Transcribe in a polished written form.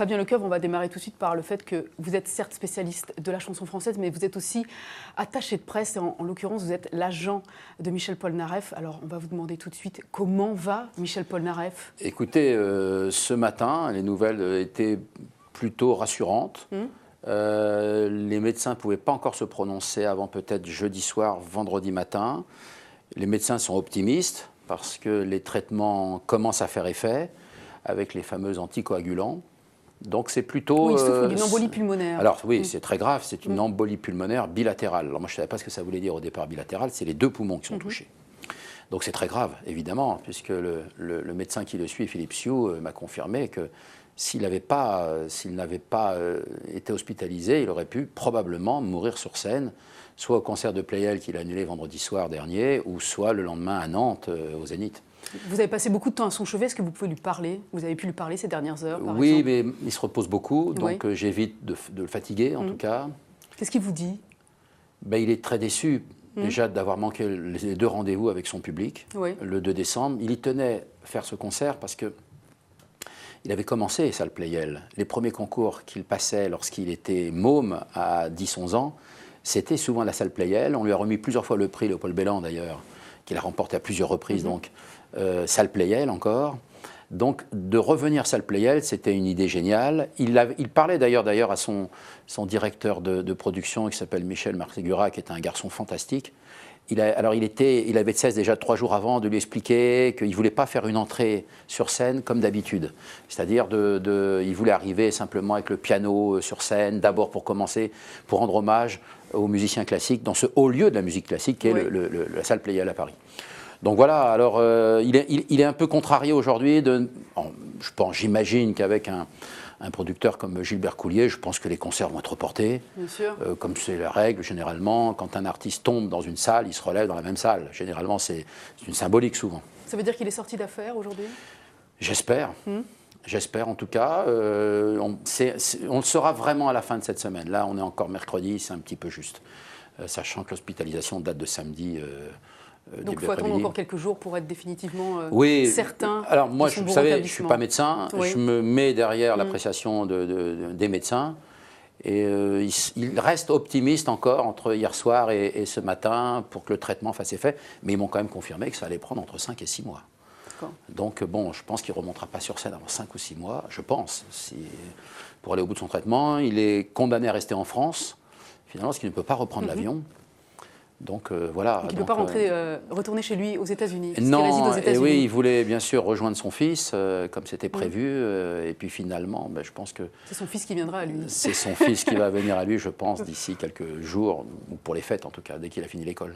Fabien Lecoeuvre, on va démarrer tout de suite par le fait que vous êtes certes spécialiste de la chanson française, mais vous êtes aussi attaché de presse, et en l'occurrence, vous êtes l'agent de Michel Polnareff. Alors, on va vous demander tout de suite, comment va Michel Polnareff? Écoutez, ce matin, les nouvelles étaient plutôt rassurantes. Les médecins ne pouvaient pas encore se prononcer avant peut-être jeudi soir, vendredi matin. Les médecins sont optimistes parce que les traitements commencent à faire effet avec les fameux anticoagulants. Donc c'est plutôt... Oui, il souffre d'une embolie pulmonaire. Alors oui, c'est très grave, c'est une embolie pulmonaire bilatérale. Alors moi je ne savais pas ce que ça voulait dire au départ bilatéral, c'est les deux poumons qui sont touchés. Donc c'est très grave, évidemment, puisque le médecin qui le suit, Philippe Sioux, m'a confirmé que s'il n'avait pas été hospitalisé, il aurait pu probablement mourir sur scène, soit au concert de Pleyel qu'il a annulé vendredi soir dernier, ou soit le lendemain à Nantes, au Zénith. Vous avez passé beaucoup de temps à son chevet, est-ce que vous pouvez lui parler? Vous avez pu lui parler ces dernières heures, par Oui, exemple? mais il se repose beaucoup, donc j'évite de le fatiguer, en tout cas. Qu'est-ce qu'il vous dit? Il est très déçu, déjà, d'avoir manqué les deux rendez-vous avec son public, le 2 décembre. Il y tenait à faire ce concert parce que il avait commencé salle Pleyel. Les premiers concours qu'il passait lorsqu'il était môme à 10-11 ans, c'était souvent la salle Pleyel. On lui a remis plusieurs fois le prix, Léopold Bellan d'ailleurs, qu'il a remporté à plusieurs reprises, donc salle Pleyel encore. Donc de revenir salle Pleyel, c'était une idée géniale. Il parlait d'ailleurs à son directeur de production qui s'appelle Michel Marségura, qui est un garçon fantastique. Il avait de cesse déjà 3 jours avant de lui expliquer qu'il ne voulait pas faire une entrée sur scène comme d'habitude. C'est-à-dire, il voulait arriver simplement avec le piano sur scène, d'abord pour commencer, pour rendre hommage aux musiciens classiques dans ce haut lieu de la musique classique qui est la salle Pleyel à Paris. Donc voilà, alors il est un peu contrarié aujourd'hui. J'imagine qu'avec un producteur comme Gilbert Coulier, je pense que les concerts vont être reportés. Bien sûr. Comme c'est la règle, généralement, quand un artiste tombe dans une salle, il se relève dans la même salle. Généralement, c'est une symbolique souvent. Ça veut dire qu'il est sorti d'affaire aujourd'hui? J'espère. J'espère en tout cas. On le saura vraiment à la fin de cette semaine. Là, on est encore mercredi, c'est un petit peu juste. Sachant que l'hospitalisation date de samedi. Donc il faut attendre encore quelques jours pour être définitivement certain. Alors moi, vous savez, je ne suis pas médecin, je me mets derrière l'appréciation des médecins. Et il reste optimiste encore entre hier soir et ce matin pour que le traitement fasse effet. Mais ils m'ont quand même confirmé que ça allait prendre entre 5 et 6 mois. Donc bon, je pense qu'il ne remontera pas sur scène avant 5 ou 6 mois, je pense, pour aller au bout de son traitement. Il est condamné à rester en France, finalement, parce qu'il ne peut pas reprendre l'avion. Donc voilà. Donc il ne peut pas retourner chez lui aux États-Unis. Non, et oui, il voulait bien sûr rejoindre son fils, comme c'était prévu. Et puis finalement, je pense que... C'est son fils qui viendra à lui. C'est son fils qui va venir à lui, je pense, d'ici quelques jours, ou pour les fêtes en tout cas, dès qu'il a fini l'école.